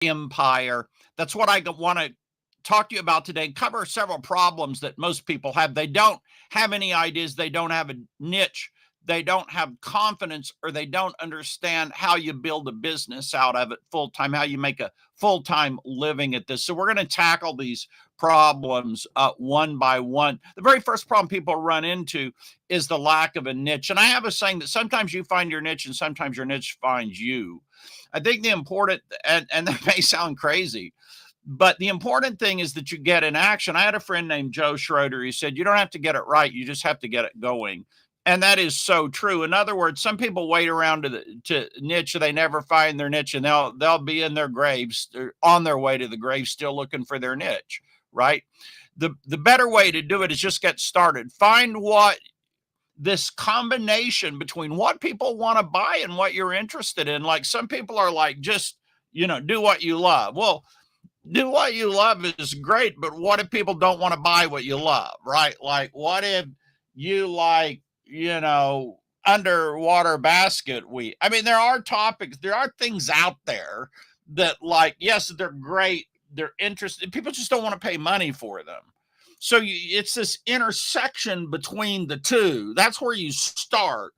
empire. That's what I want to talk to you about today. Cover several problems that most people have. They don't have any ideas, they don't have a niche, they don't have confidence, or they don't understand how you build a business out of it full time, how you make a full time living at this. So, we're going to tackle these problems one by one. The very first problem people run into is the lack of a niche. And I have a saying that sometimes you find your niche and sometimes your niche finds you. I think the important, and that may sound crazy, but the important thing is that you get in action. I had a friend named Joe Schroeder. He said, you don't have to get it right. You just have to get it going. And that is so true. In other words, some people wait around to niche, they never find their niche, and they'll be in their graves, on their way to the grave, still looking for their niche, right? The better way to do it is just get started. Find what this combination between what people want to buy and what you're interested in. Like, some people are like, just, do what you love. Well, do what you love is great, but what if people don't want to buy what you love, right? Like, what if you like, underwater basket weave? I mean, there are topics, there are things out there that, like, yes, they're great, they're interesting, people just don't want to pay money for them. So it's this intersection between the two. That's where you start,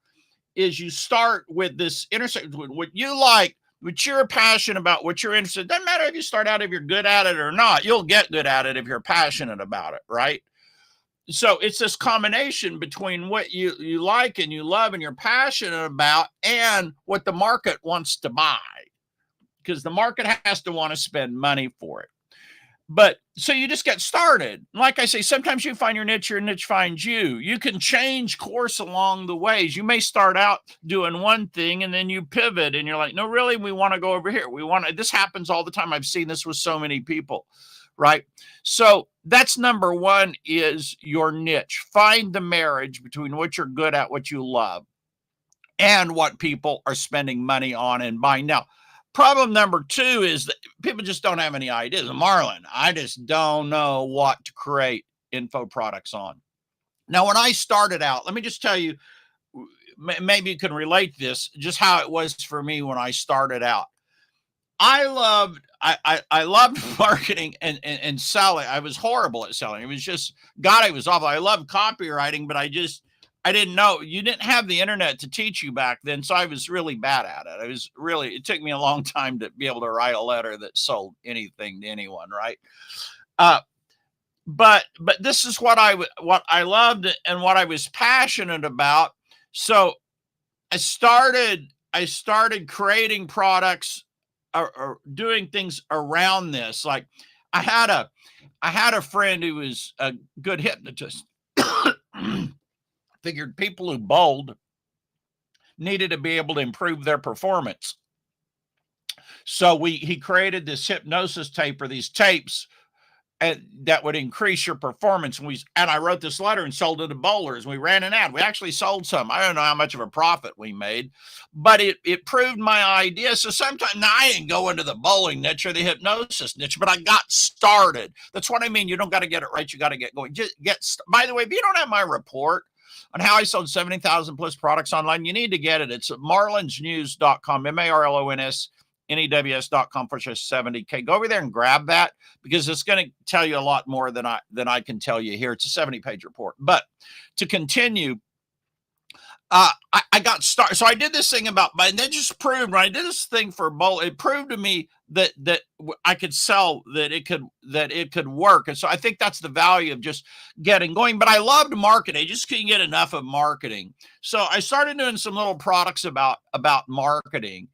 is you start with this intersection with what you like, what you're passionate about, what you're interested in. Doesn't matter if you start out, if you're good at it or not, you'll get good at it if you're passionate about it, right? So it's this combination between what you like and you love and you're passionate about, and what the market wants to buy, because the market has to want to spend money for it. But so you just get started. Like I say, sometimes you find your niche finds you. You can change course along the ways. You may start out doing one thing and then you pivot and you're like, no, really, we want to go over here. This happens all the time. I've seen this with so many people, right? So that's number one, is your niche. Find the marriage between what you're good at, what you love, and what people are spending money on and buying. Now, problem number two is that people just don't have any ideas. Marlon, I just don't know what to create info products on. Now, when I started out, let me just tell you, maybe you can relate this, just how it was for me when I started out. I loved marketing and selling. I was horrible at selling. It was just, God, it was awful. I loved copywriting, but I didn't know. You didn't have the internet to teach you back then, so I was really bad at it. It took me a long time to be able to write a letter that sold anything to anyone, right? But this is what I loved and what I was passionate about. So I started creating products or doing things around this. Like, I had a friend who was a good hypnotist. Figured people who bowled needed to be able to improve their performance. So he created this hypnosis tape, or these tapes, that would increase your performance. And I wrote this letter and sold it to bowlers. We ran an ad. We actually sold some. I don't know how much of a profit we made, but it proved my idea. So sometimes, now, I didn't go into the bowling niche or the hypnosis niche, but I got started. That's what I mean. You don't got to get it right. You got to get going. By the way, if you don't have my report on how I sold 70,000 plus products online, you need to get it. It's at marlonsnews.com, marlonsnews.com/70K. Go over there and grab that, because it's going to tell you a lot more than I can tell you here. It's a 70-page report. But to continue, I got started. So I did this thing and that just proved, when I did this thing for bowl, it proved to me that I could sell, that it could work. And so I think that's the value of just getting going. But I loved marketing. I just couldn't get enough of marketing. So I started doing some little products about marketing,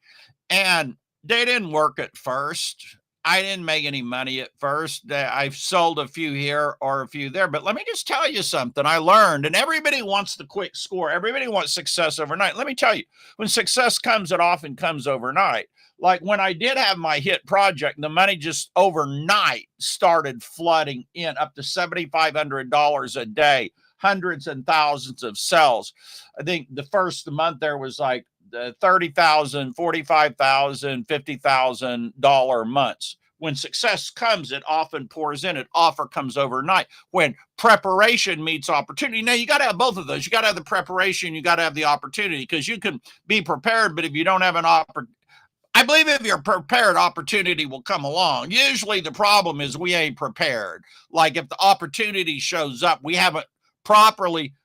and they didn't work at first. I didn't make any money at first. I've sold a few here or a few there, but let me just tell you something I learned. And everybody wants the quick score. Everybody wants success overnight. Let me tell you, when success comes, it often comes overnight. Like, when I did have my hit project, the money just overnight started flooding in, up to $7,500 a day, hundreds and thousands of sales. I think the first month there was like $30,000, $45,000, $50,000 months. When success comes, it often pours in. It often comes overnight. When preparation meets opportunity. Now, you got to have both of those. You got to have the preparation. You got to have the opportunity, because you can be prepared, but if you don't have an opportunity, I believe if you're prepared, opportunity will come along. Usually the problem is we ain't prepared. Like if the opportunity shows up, we haven't properly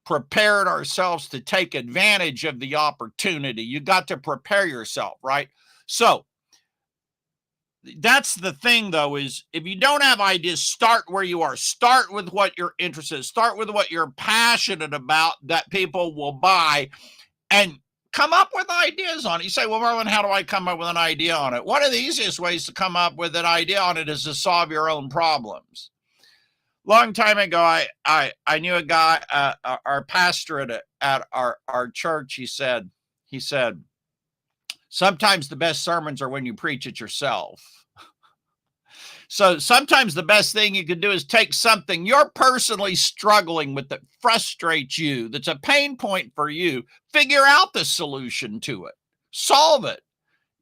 prepared ourselves to take advantage of the opportunity. You got to prepare yourself, right? So that's the thing, though, is if you don't have ideas, start where you are. Start with what you're interested in. Start with what you're passionate about that people will buy, and come up with ideas on it. You say, well, Merlin, how do I come up with an idea on it? One of the easiest ways to come up with an idea on it is to solve your own problems. Long time ago, I knew a guy, our pastor at our church. He said, sometimes the best sermons are when you preach it yourself. So sometimes the best thing you can do is take something you're personally struggling with that frustrates you, that's a pain point for you, figure out the solution to it, solve it.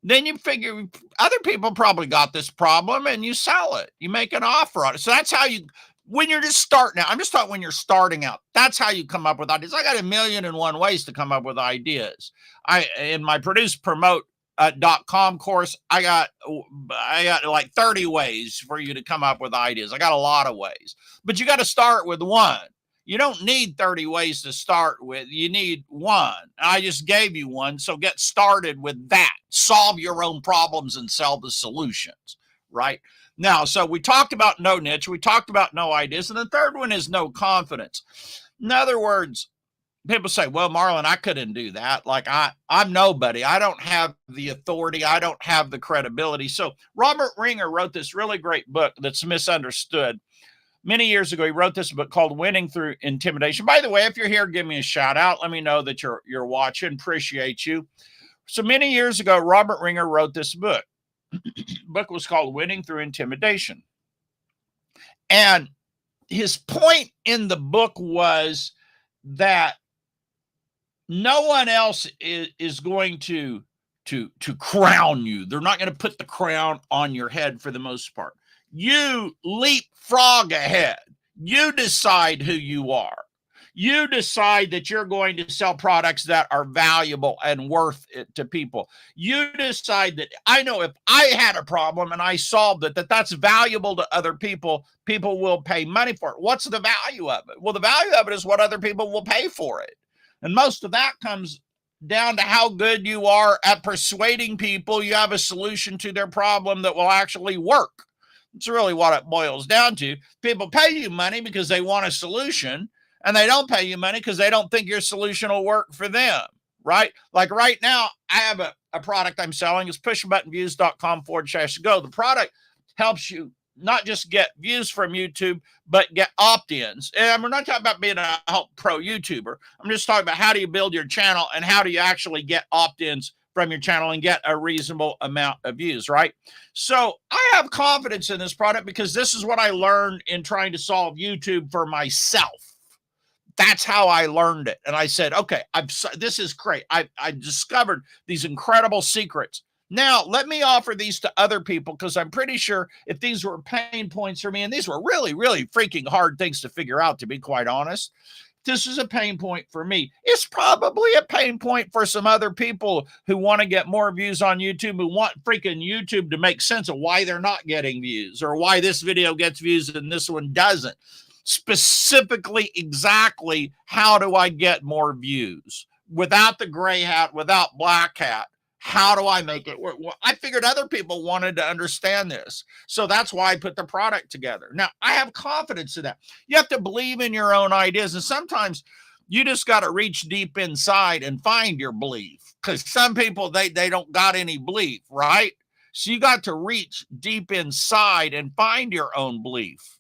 Then you figure other people probably got this problem and you sell it. You make an offer on it. So that's how you, when you're just starting out, I'm just talking when you're starting out, that's how you come up with ideas. I got 1,000,001 ways to come up with ideas. In my produce promote .com course, I got like 30 ways for you to come up with ideas. I got a lot of ways, but you got to start with one. You don't need 30 ways to start with. You need one. I just gave you one. So get started with that. Solve your own problems and sell the solutions, right? Now, so we talked about no niche. We talked about no ideas. And the third one is no confidence. In other words, people say, well, Marlon, I couldn't do that. Like I'm nobody. I don't have the authority. I don't have the credibility. So Robert Ringer wrote this really great book that's misunderstood. Many years ago, he wrote this book called Winning Through Intimidation. By the way, if you're here, give me a shout out. Let me know that you're watching. Appreciate you. So many years ago, Robert Ringer wrote this book. The book was called Winning Through Intimidation. And his point in the book was that no one else is going to crown you. They're not going to put the crown on your head for the most part. You leapfrog ahead. You decide who you are. You decide that you're going to sell products that are valuable and worth it to people. You decide that, I know if I had a problem and I solved it, that's valuable to other people. People will pay money for it. What's the value of it? Well, the value of it is what other people will pay for it. And most of that comes down to how good you are at persuading people you have a solution to their problem that will actually work. It's really what it boils down to. People pay you money because they want a solution, and they don't pay you money because they don't think your solution will work for them, right? Like right now, I have a product I'm selling. It's pushbuttonviews.com/go. The product helps you not just get views from YouTube, but get opt-ins. And we're not talking about being a pro YouTuber. I'm just talking about how do you build your channel and how do you actually get opt-ins from your channel and get a reasonable amount of views, right? So I have confidence in this product because this is what I learned in trying to solve YouTube for myself. That's how I learned it. And I said, okay, this is great. I discovered these incredible secrets. Now, let me offer these to other people because I'm pretty sure if these were pain points for me, and these were really, really freaking hard things to figure out, to be quite honest, this is a pain point for me. It's probably a pain point for some other people who want to get more views on YouTube, who want freaking YouTube to make sense of why they're not getting views or why this video gets views and this one doesn't. Specifically, exactly how do I get more views without the gray hat, without black hat? How do I make it work? Well, I figured other people wanted to understand this. So that's why I put the product together. Now, I have confidence in that. You have to believe in your own ideas. And sometimes you just got to reach deep inside and find your belief. Because some people, they don't got any belief, right? So you got to reach deep inside and find your own belief.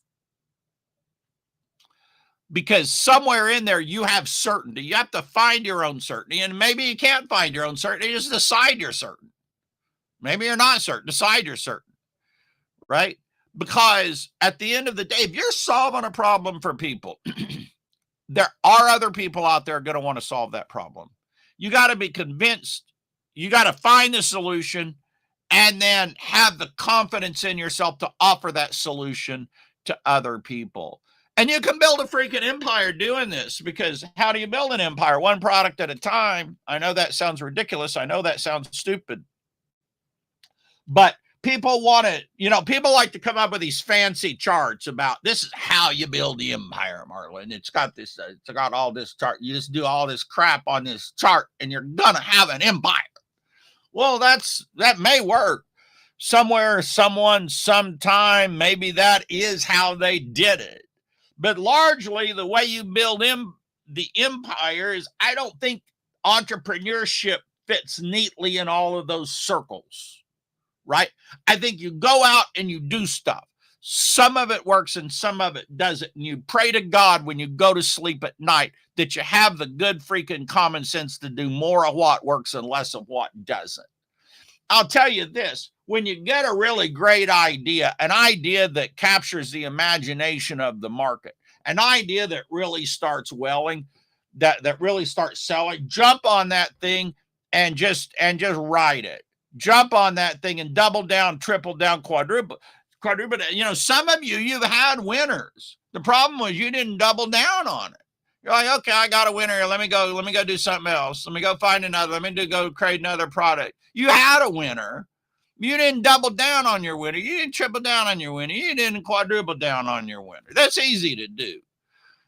Because somewhere in there, you have certainty. You have to find your own certainty. And maybe you can't find your own certainty. Just decide you're certain. Maybe you're not certain. Decide you're certain, right? Because at the end of the day, if you're solving a problem for people, there are other people out there going to want to solve that problem. You got to be convinced. You got to find the solution and then have the confidence in yourself to offer that solution to other people. And you can build a freaking empire doing this, because how do you build an empire? One product at a time. I know that sounds ridiculous. I know that sounds stupid. But people want to, people like to come up with these fancy charts about this is how you build the empire, Marlon. It's got this, it's got all this chart. You just do all this crap on this chart and you're going to have an empire. Well, that may work somewhere, someone, sometime. Maybe that is how they did it. But largely the way you build the empire is, I don't think entrepreneurship fits neatly in all of those circles, right? I think you go out and you do stuff. Some of it works and some of it doesn't. And you pray to God when you go to sleep at night that you have the good freaking common sense to do more of what works and less of what doesn't. I'll tell you this, when you get a really great idea, an idea that captures the imagination of the market, an idea that really starts welling, that really starts selling, jump on that thing and just ride it. Jump on that thing and double down, triple down, quadruple. Some of you've had winners. The problem was you didn't double down on it. You're like, okay, I got a winner here. Let me go do something else. Let me go find another. Let me go create another product. You had a winner. You didn't double down on your winner. You didn't triple down on your winner. You didn't quadruple down on your winner. That's easy to do.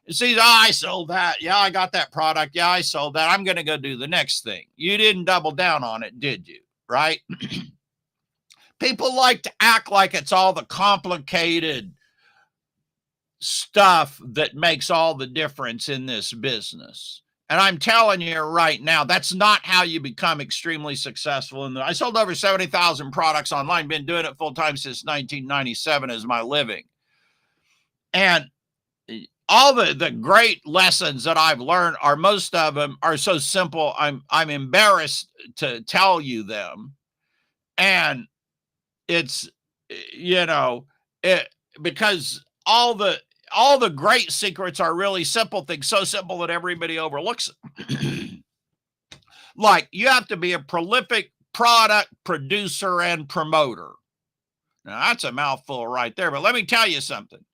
It's easy. Oh, I sold that. Yeah, I got that product. Yeah, I sold that. I'm going to go do the next thing. You didn't double down on it, did you? Right? People like to act like it's all the complicated stuff that makes all the difference in this business. And I'm telling you right now, that's not how you become extremely successful. I sold over 70,000 products online, been doing it full time since 1997 as my living. And all the great lessons that I've learned most of them are so simple. I'm embarrassed to tell you them. And it's, because all the great secrets are really simple things, so simple that everybody overlooks it. Like, you have to be a prolific product producer and promoter. Now, that's a mouthful right there, but let me tell you something.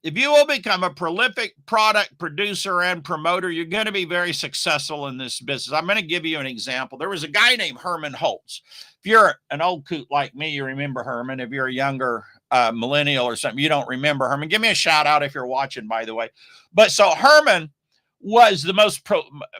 If you will become a prolific product producer and promoter, you're going to be very successful in this business. I'm going to give you an example. There was a guy named Herman Holtz. If you're an old coot like me, you remember Herman. If you're a younger millennial or something, you don't remember Herman. Give me a shout out if you're watching, by the way. But so Herman was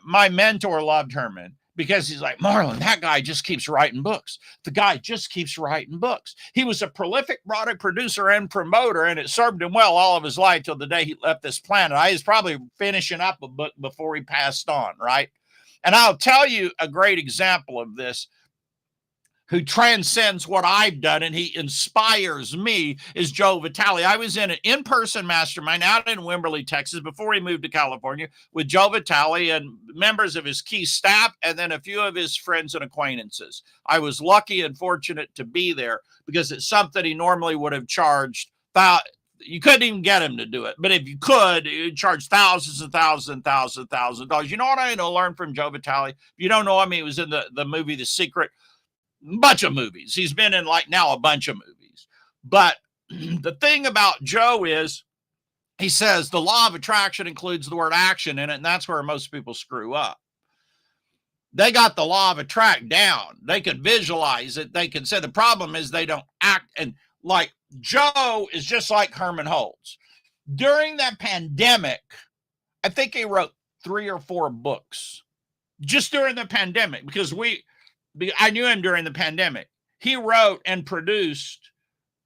my mentor loved Herman because he's like, Marlon, that guy just keeps writing books. The guy just keeps writing books. He was a prolific product producer and promoter, and it served him well all of his life till the day he left this planet. I was probably finishing up a book before he passed on, right? And I'll tell you a great example of this, who transcends what I've done, and he inspires me, is Joe Vitale. I was in an in-person mastermind out in Wimberley, Texas, before he moved to California, with Joe Vitale and members of his key staff, and then a few of his friends and acquaintances. I was lucky and fortunate to be there because it's something he normally would have charged. You couldn't even get him to do it, but if you could, you'd charge thousands and thousands and thousands and thousands of dollars. You know what I learned from Joe Vitale? If you don't know him, he was in the movie The Secret. Bunch of movies. He's been in now a bunch of movies. But the thing about Joe is he says the law of attraction includes the word action in it, and that's where most people screw up. They got the law of attract down. They could visualize it. They can say the problem is they don't act. And like Joe is just like Herman Holtz. During that pandemic, I think he wrote 3 or 4 books just during the pandemic because I knew him during the pandemic. He wrote and produced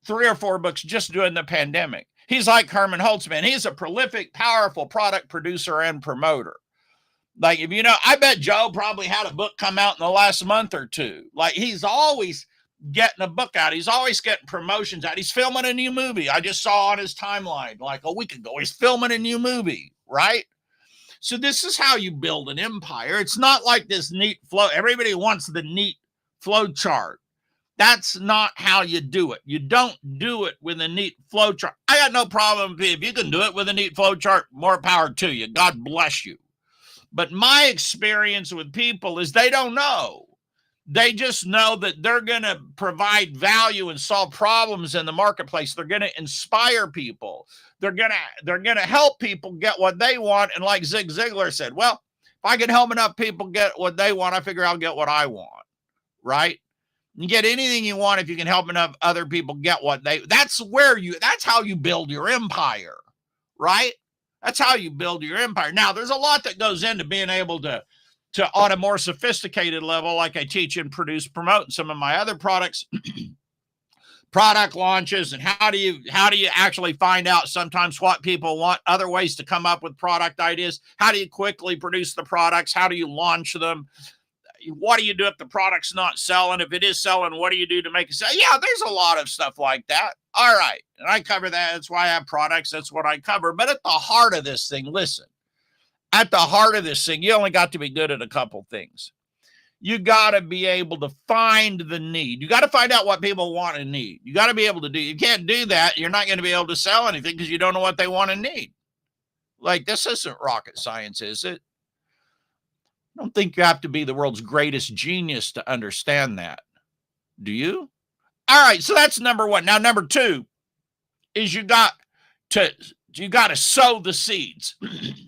3 or 4 books just during the pandemic. He's like Herman Holtz, man. He's a prolific, powerful product producer and promoter. Like, I bet Joe probably had a book come out in the last month or 2. Like, he's always getting a book out. He's always getting promotions out. He's filming a new movie. I just saw on his timeline like a week ago, he's filming a new movie, right? So this is how you build an empire. It's not like this neat flow. Everybody wants the neat flow chart. That's not how you do it. You don't do it with a neat flow chart. I got no problem if you can do it with a neat flow chart, more power to you. God bless you. But my experience with people is they don't know. They just know that they're going to provide value and solve problems in the marketplace. They're going to inspire people. They're going to help people get what they want. And like Zig Ziglar said, well, if I can help enough people get what they want, I figure I'll get what I want, right? You get anything you want if you can help enough other people get what that's how you build your empire, right? That's how you build your empire. Now, there's a lot that goes into being able to on a more sophisticated level, like I teach and produce, promote some of my other products, product launches, and how do you actually find out sometimes what people want, other ways to come up with product ideas, how do you quickly produce the products, how do you launch them, what do you do if the product's not selling, if it is selling, what do you do to make it sell? Yeah, there's a lot of stuff like that. All right, and I cover that. That's why I have products. That's what I cover. But at the heart of this thing, listen, at the heart of this thing, you only got to be good at a couple things. You got to be able to find the need. You got to find out what people want and need. You got to be able to do. You can't do that. You're not going to be able to sell anything because you don't know what they want and need. Like, this isn't rocket science, is it? I don't think you have to be the world's greatest genius to understand that. Do you? All right, so that's number one. Now, number two is you got to sow the seeds.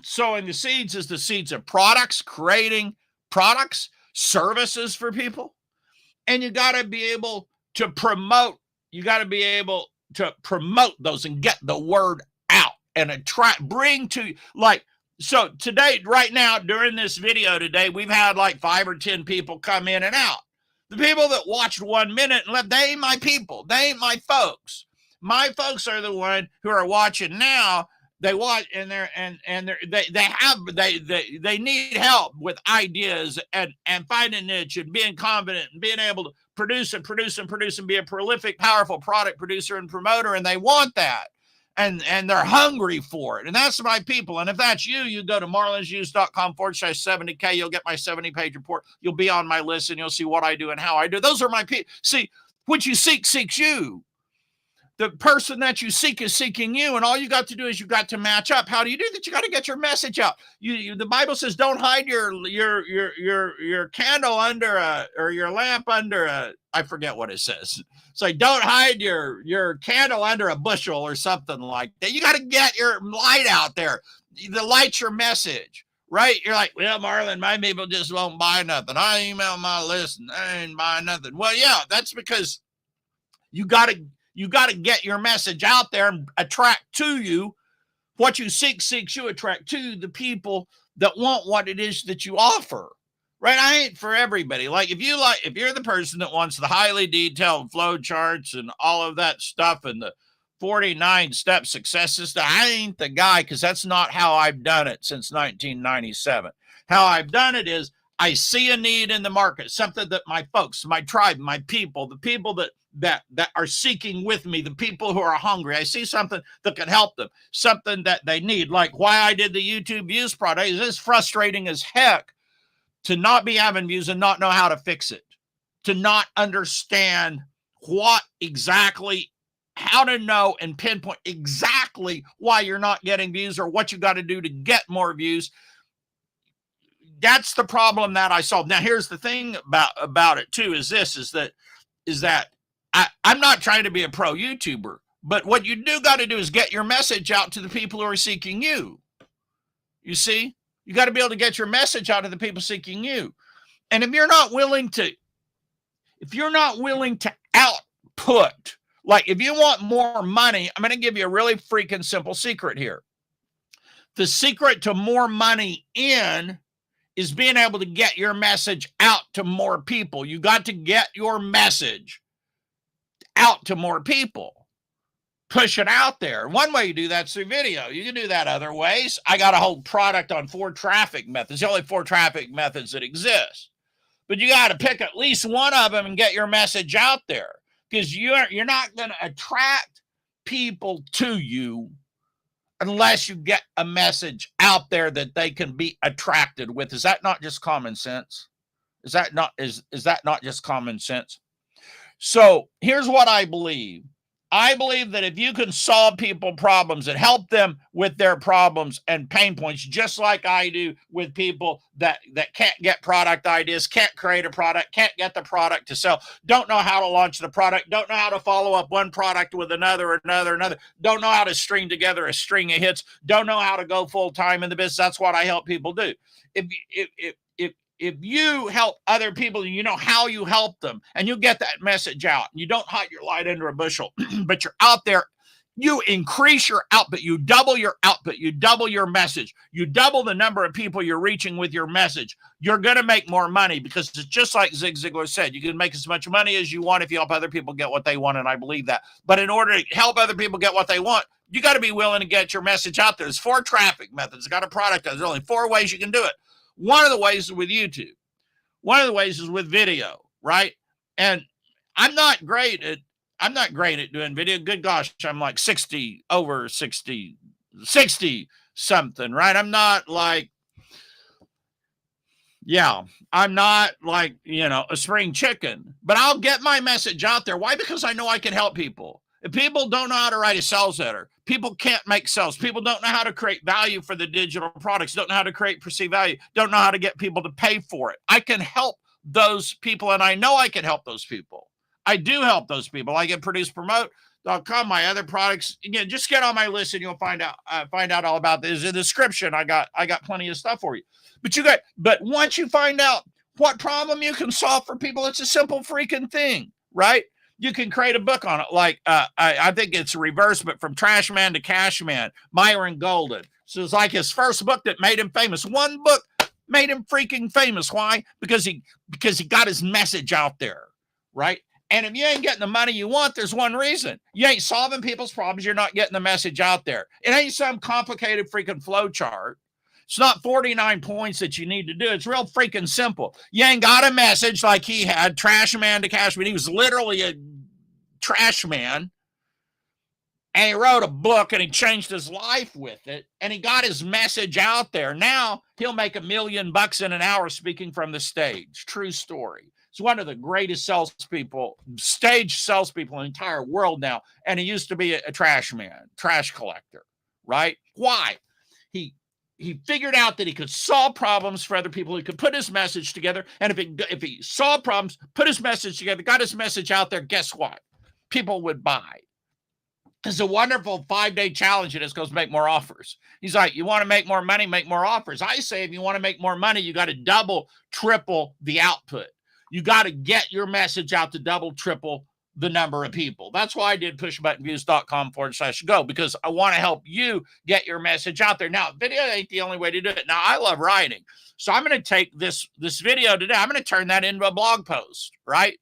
Sowing the seeds is the seeds of products, creating products, services for people. And you got to be able to promote. You got to be able to promote those and get the word out and bring to, like, so today, right now, during this video today, we've had like 5 or 10 people come in and out. The people that watched 1 minute and left, they ain't my people. They ain't my folks. My folks are the one who are watching now. They watch and they need help with ideas and finding niche and being confident and being able to produce and be a prolific, powerful product producer and promoter. And they want that. And they're hungry for it. And that's my people. And if that's you, you go to marlinshughes.com/70K. You'll get my 70-page report. You'll be on my list and you'll see what I do and how I do. Those are my people. See, what you seek seeks you. The person that you seek is seeking you. And all you got to do is you got to match up. How do you do that? You got to get your message out. The Bible says, don't hide your candle under or your lamp under I forget what it says. It's like, don't hide your candle under a bushel or something like that. You got to get your light out there. The light's your message, right? You're like, well, Marlin, my people just won't buy nothing. I email my list and I ain't buying nothing. Well, yeah, that's because you got to get your message out there and attract to you what you seeks you, attract to the people that want what it is that you offer. Right? I ain't for everybody. Like, if you're the person that wants the highly detailed flow charts and all of that stuff and the 49-step successes, I ain't the guy, because that's not how I've done it since 1997. How I've done it is I see a need in the market, something that my folks, my tribe, my people, the people that are seeking with me, the people who are hungry, I see something that can help them, something that they need. Like why I did the YouTube views product is it's frustrating as heck to not be having views and not know how to fix it, to not understand what exactly, how to know and pinpoint exactly why you're not getting views or what you got to do to get more views. That's the problem that I solved. Now, here's the thing about it too, is that I'm not trying to be a pro YouTuber, but what you do got to do is get your message out to the people who are seeking you. You see? You got to be able to get your message out to the people seeking you. And if you're not willing to output, like if you want more money, I'm going to give you a really freaking simple secret here. The secret to more money in is being able to get your message out to more people. You got to get your message out to more people. Push it out there. One way you do that's through video. You can do that other ways. I got a whole product on 4 traffic methods. The only 4 traffic methods that exist. But you got to pick at least one of them and get your message out there, because you're not going to attract people to you unless you get a message out there that they can be attracted with. Is that not just common sense? Is that not just common sense? So here's what I believe. I believe that if you can solve people problems and help them with their problems and pain points, just like I do with people that can't get product ideas, can't create a product, can't get the product to sell, don't know how to launch the product, don't know how to follow up one product with another, don't know how to string together a string of hits, don't know how to go full time in the business. That's what I help people do. if you help other people, you know how you help them, and you get that message out, and you don't hide your light under a bushel, but you're out there, you increase your output, you double your output, you double your message, you double the number of people you're reaching with your message, you're going to make more money, because it's just like Zig Ziglar said, you can make as much money as you want if you help other people get what they want, and I believe that. But in order to help other people get what they want, you got to be willing to get your message out there. There's 4 traffic methods. It's got a product. There's only 4 ways you can do it. One of the ways is with YouTube. One of the ways is with video, right? And I'm not great at doing video. Good gosh, I'm like 60 something, right? I'm not like, a spring chicken, but I'll get my message out there. Why? Because I know I can help people. If people don't know how to write a sales letter, people can't make sales. People don't know how to create value for the digital products, don't know how to create perceived value, don't know how to get people to pay for it. I can help those people, and I know I can help those people. I do help those people. I get producepromote.com, my other products. Again, just get on my list and you'll find out all about this. In the description, I got plenty of stuff for you. But once you find out what problem you can solve for people, it's a simple freaking thing, right? You can create a book on it. Like, I think it's a reverse, but from Trash Man to Cash Man, Myron Golden. So it's like his first book that made him famous. One book made him freaking famous. Why? Because he got his message out there, right? And if you ain't getting the money you want, there's one reason. You ain't solving people's problems. You're not getting the message out there. It ain't some complicated freaking flow chart. It's not 49 points that you need to do. It's real freaking simple. You ain't got a message like he had, Trash Man to Cash Man. He was literally a trash man. And he wrote a book and he changed his life with it. And he got his message out there. Now he'll make $1 million in an hour speaking from the stage. True story. He's one of the greatest stage salespeople in the entire world now. And he used to be a trash man, trash collector, right? Why? He figured out that he could solve problems for other people. He could put his message together. And if he solved problems, put his message together, got his message out there, guess what? People would buy. It's a wonderful 5-day challenge. It is goes make more offers. He's like, you want to make more money, make more offers. I say, if you want to make more money, you got to double, triple the output. You got to get your message out to double, triple the number of people. That's why I did pushbuttonviews.com/go, because I want to help you get your message out there. Now, video ain't the only way to do it. Now, I love writing. So I'm going to take this video today. I'm going to turn that into a blog post, right?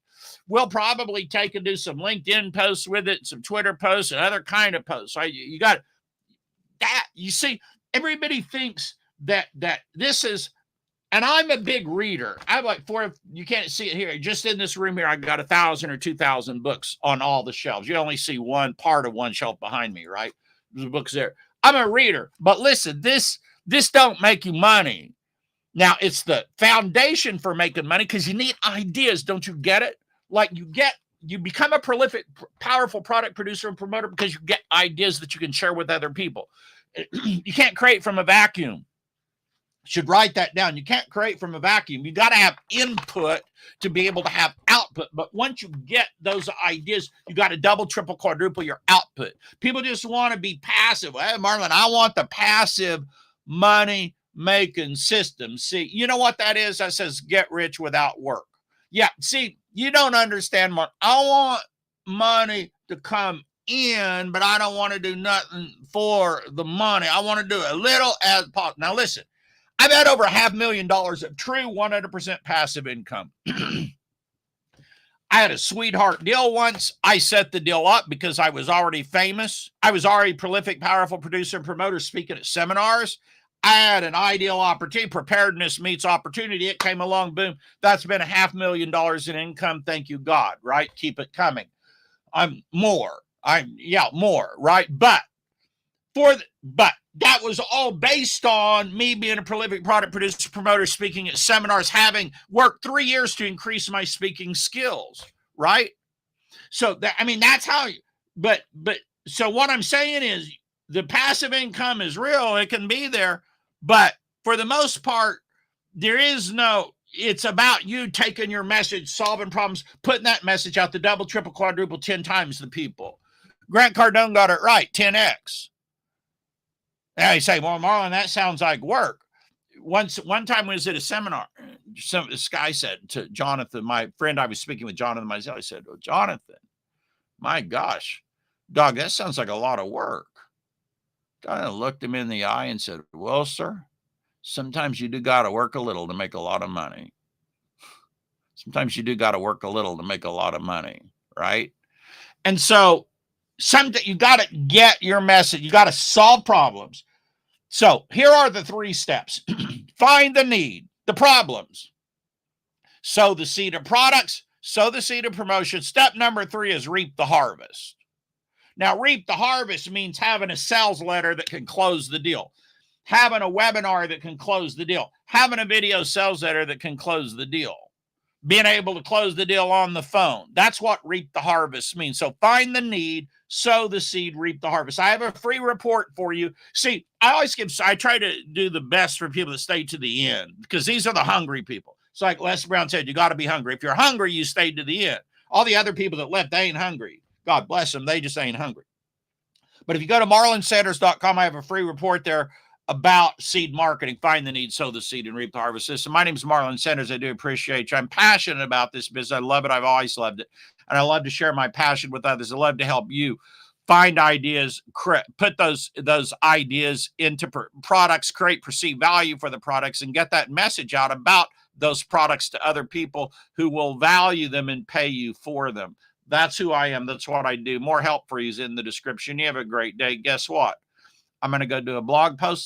We'll probably take and do some LinkedIn posts with it, some Twitter posts, and other kind of posts. Right? You got that. You see, everybody thinks that this is, and I'm a big reader. I have like you can't see it here. Just in this room here, I got 1,000 or 2,000 books on all the shelves. You only see one part of one shelf behind me, right? There's books there. I'm a reader, but listen, this don't make you money. Now, it's the foundation for making money because you need ideas. Don't you get it? Like you become a prolific, powerful product producer and promoter because you get ideas that you can share with other people. You can't create from a vacuum. Should write that down. You can't create from a vacuum. You got to have input to be able to have output. But once you get those ideas, you got to double, triple, quadruple your output. People just want to be passive. Hey, Marlon, I want the passive money making system. See, you know what that is? That says get rich without work. Yeah, see, you don't understand, Mark. I want money to come in, but I don't want to do nothing for the money. I want to do a little as possible. Now, listen. I've had over $500,000 of true 100% passive income. I had a sweetheart deal once. I set the deal up because I was already famous. I was already prolific, powerful producer and promoter speaking at seminars. I had an ideal opportunity. Preparedness meets opportunity. It came along, boom. That's been $500,000 in income. Thank you, God, right? Keep it coming. More, right? But that was all based on me being a prolific product producer, promoter, speaking at seminars, having worked 3 years to increase my speaking skills, right? So that's how, so what I'm saying is the passive income is real. It can be there, but for the most part, it's about you taking your message, solving problems, putting that message out to double, triple, quadruple, 10 times the people. Grant Cardone got it right, 10X. Now you say, well, Marlon, that sounds like work. one time I was at a seminar. This guy said to Jonathan, my friend, I was speaking with Jonathan myself. I said, "Oh, Jonathan, my gosh, dog, that sounds like a lot of work." Jonathan looked him in the eye and said, "Well, sir, sometimes you do got to work a little to make a lot of money. Sometimes you do got to work a little to make a lot of money, right?" And so you got to get your message. You got to solve problems. So here are the 3 steps. Find the need, the problems. Sow the seed of products, sow the seed of promotion. Step number 3 is reap the harvest. Now, reap the harvest means having a sales letter that can close the deal, having a webinar that can close the deal, having a video sales letter that can close the deal, being able to close the deal on the phone. That's what reap the harvest means. So find the need, sow the seed, reap the harvest. I have a free report for you. See, I try to do the best for people that stay to the end, because these are the hungry people. It's like Les Brown said, you got to be hungry. If you're hungry, you stay to the end. All the other people that left, they ain't hungry. God bless them. They just ain't hungry. But if you go to marlonsanders.com, I have a free report there about seed marketing. Find the need, sow the seed, and reap the harvest. Listen, my name is Marlon Sanders. I do appreciate you. I'm passionate about this business. I love it. I've always loved it. And I love to share my passion with others. I love to help you find ideas, put those ideas into products, create perceived value for the products, and get that message out about those products to other people who will value them and pay you for them. That's who I am. That's what I do. More help for you is in the description. You have a great day. Guess what? I'm going to go do a blog post